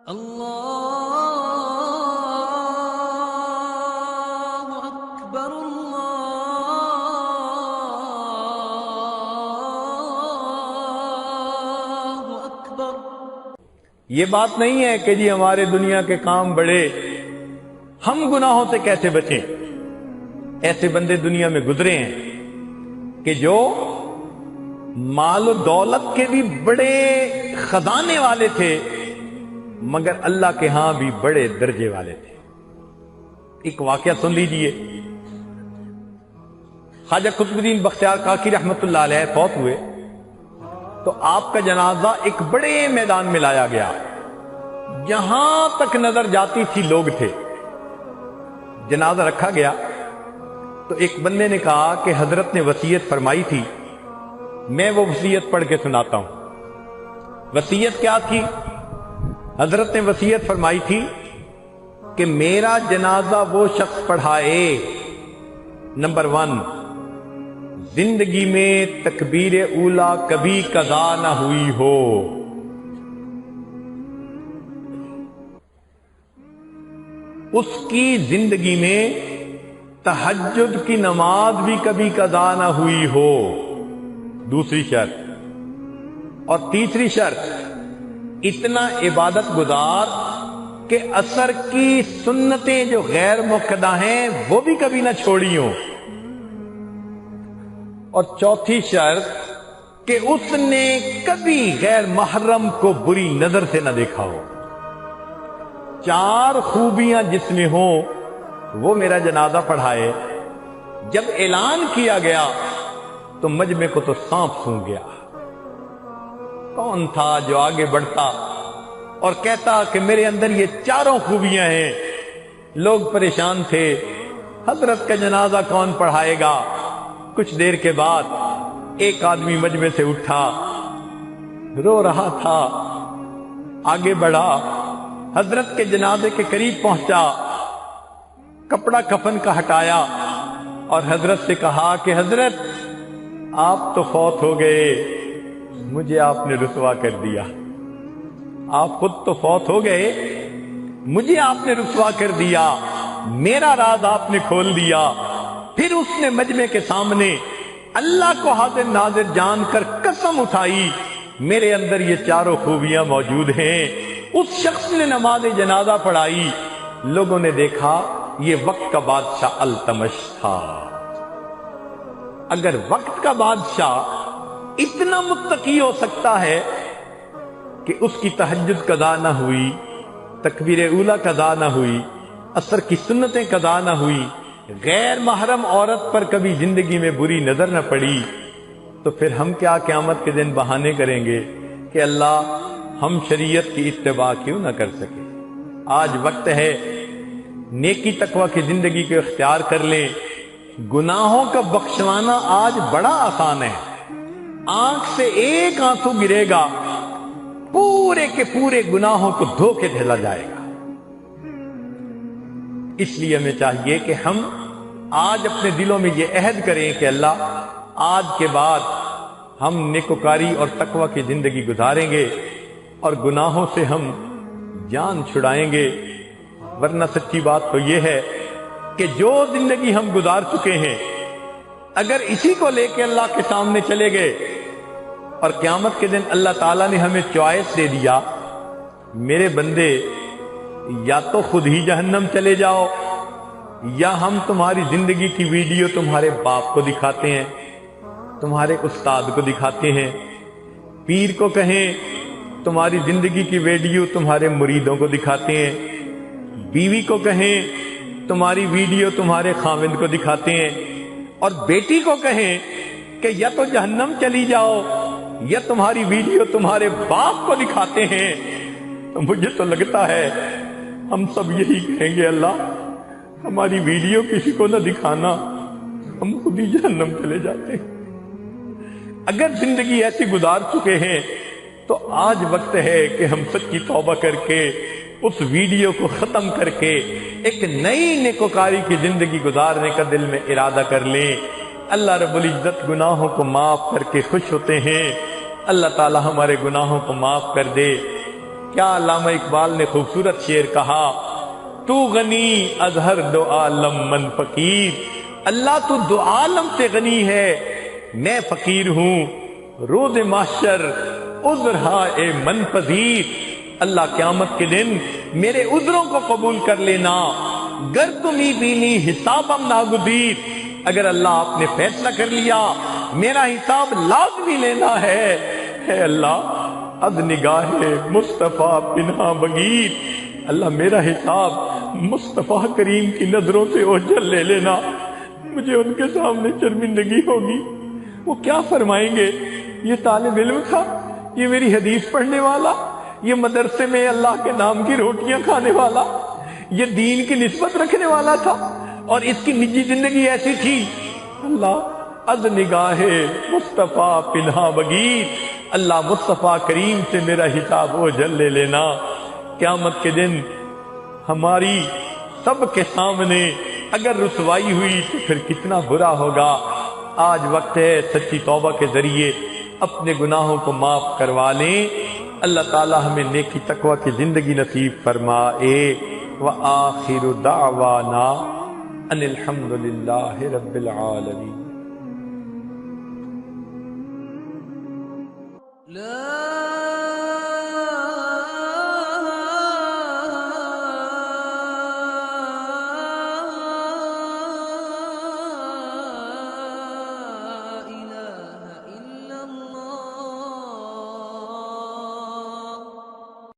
اللہ اکبر اللہ اکبر۔ یہ بات نہیں ہے کہ جی ہمارے دنیا کے کام بڑے، ہم گناہوں سے کیسے بچیں؟ ایسے بندے دنیا میں گزرے ہیں کہ جو مال و دولت کے بھی بڑے خزانے والے تھے مگر اللہ کے ہاں بھی بڑے درجے والے تھے۔ ایک واقعہ سن لیجئے، خواجہ قطب الدین بختیار کاکی رحمت اللہ علیہ فوت ہوئے تو آپ کا جنازہ ایک بڑے میدان میں لایا گیا، جہاں تک نظر جاتی تھی لوگ تھے۔ جنازہ رکھا گیا تو ایک بندے نے کہا کہ حضرت نے وصیت فرمائی تھی، میں وہ وصیت پڑھ کے سناتا ہوں۔ وصیت کیا تھی؟ حضرت نے وصیت فرمائی تھی کہ میرا جنازہ وہ شخص پڑھائے، نمبر 1، زندگی میں تکبیر اولا کبھی قضا نہ ہوئی ہو، اس کی زندگی میں تہجد کی نماز بھی کبھی قضا نہ ہوئی ہو، دوسری شرط۔ اور تیسری شرط، اتنا عبادت گزار کہ عصر کی سنتیں جو غیر مؤکدہ ہیں وہ بھی کبھی نہ چھوڑی ہوں۔ اور چوتھی شرط کہ اس نے کبھی غیر محرم کو بری نظر سے نہ دیکھا ہو۔ 4 خوبیاں جس میں ہوں وہ میرا جنازہ پڑھائے۔ جب اعلان کیا گیا تو مجمع کو تو سانپ سونگھ گیا۔ کون تھا جو آگے بڑھتا اور کہتا کہ میرے اندر یہ 4 خوبیاں ہیں؟ لوگ پریشان تھے، حضرت کا جنازہ کون پڑھائے گا؟ کچھ دیر کے بعد ایک آدمی مجمع سے اٹھا، رو رہا تھا، آگے بڑھا، حضرت کے جنازے کے قریب پہنچا، کپڑا کفن کا ہٹایا اور حضرت سے کہا کہ حضرت آپ تو فوت ہو گئے، مجھے آپ نے رسوا کر دیا۔ آپ خود تو فوت ہو گئے، مجھے آپ نے رسوا کر دیا، میرا راز آپ نے کھول دیا۔ پھر اس نے مجمع کے سامنے اللہ کو حاضر ناظر جان کر قسم اٹھائی، میرے اندر یہ 4 خوبیاں موجود ہیں۔ اس شخص نے نماز جنازہ پڑھائی، لوگوں نے دیکھا یہ وقت کا بادشاہ التمش تھا۔ اگر وقت کا بادشاہ اتنا متقی ہو سکتا ہے کہ اس کی تہجد قضا نہ ہوئی، تکبیر اولا قضا نہ ہوئی، عصر کی سنتیں قضا نہ ہوئی، غیر محرم عورت پر کبھی زندگی میں بری نظر نہ پڑی، تو پھر ہم کیا قیامت کے دن بہانے کریں گے کہ اللہ ہم شریعت کی اتباع کیوں نہ کر سکے؟ آج وقت ہے نیکی تقوی کی زندگی کو اختیار کر لیں۔ گناہوں کا بخشوانا آج بڑا آسان ہے، آنکھ سے ایک آنسو گرے گا، پورے کے پورے گناہوں کو دھو کے دھلا جائے گا۔ اس لیے ہمیں چاہیے کہ ہم آج اپنے دلوں میں یہ عہد کریں کہ اللہ آج کے بعد ہم نیکوکاری اور تقوی کی زندگی گزاریں گے اور گناہوں سے ہم جان چھڑائیں گے۔ ورنہ سچی بات تو یہ ہے کہ جو زندگی ہم گزار چکے ہیں، اگر اسی کو لے کے اللہ کے سامنے چلے گئے اور قیامت کے دن اللہ تعالیٰ نے ہمیں چوائس دے دیا، میرے بندے یا تو خود ہی جہنم چلے جاؤ یا ہم تمہاری زندگی کی ویڈیو تمہارے باپ کو دکھاتے ہیں، تمہارے استاد کو دکھاتے ہیں، پیر کو کہیں تمہاری زندگی کی ویڈیو تمہارے مریدوں کو دکھاتے ہیں، بیوی کو کہیں تمہاری ویڈیو تمہارے خاوند کو دکھاتے ہیں، اور بیٹی کو کہیں کہ یا تو جہنم چلی جاؤ یا تمہاری ویڈیو تمہارے باپ کو دکھاتے ہیں۔ تو مجھے تو لگتا ہے ہم سب یہی کہیں گے، اللہ ہماری ویڈیو کسی کو نہ دکھانا، ہم خود ہی جہنم چلے جاتے ہیں۔ اگر زندگی ایسی گزار چکے ہیں تو آج وقت ہے کہ ہم سچی توبہ کر کے اس ویڈیو کو ختم کر کے ایک نئی نیکوکاری کی زندگی گزارنے کا دل میں ارادہ کر لیں۔ اللہ رب العزت گناہوں کو معاف کر کے خوش ہوتے ہیں۔ اللہ تعالی ہمارے گناہوں کو معاف کر دے۔ کیا علامہ اقبال نے خوبصورت شعر کہا، تو غنی از ہر دو عالم من فقیر، اللہ تو دو عالم سے غنی ہے، میں فقیر ہوں، روز محشر عذر ہائے من پذیر، اللہ قیامت کے دن میرے عذروں کو قبول کر لینا، گر تمہیں بینی حسابم ناگزیر، اگر اللہ آپ نے فیصلہ کر لیا میرا حساب لازمی لینا ہے، اے اللہ از نگاہ مصطفیٰ پنہا بگیر، اللہ میرا حساب مصطفیٰ کریم کی نظروں سے اوجھل لے لینا، مجھے ان کے سامنے شرمندگی ہوگی۔ وہ کیا فرمائیں گے، یہ طالب علم تھا، یہ میری حدیث پڑھنے والا، یہ مدرسے میں اللہ کے نام کی روٹیاں کھانے والا، یہ دین کی نسبت رکھنے والا تھا، اور اس کی نجی زندگی ایسی تھی۔ اللہ از نگاہ مصطفیٰ پنہا بگیر، اللہ مصطفیٰ کریم سے میرا حساب اوجھل لے لینا۔ قیامت کے دن ہماری سب کے سامنے اگر رسوائی ہوئی تو پھر کتنا برا ہوگا۔ آج وقت ہے سچی توبہ کے ذریعے اپنے گناہوں کو معاف کروا لیں، اللہ تعالی ہمیں نیکی تقوی کی زندگی نصیب فرمائے۔ وآخر دعوانا ان الحمد للہ رب العالمین۔ لا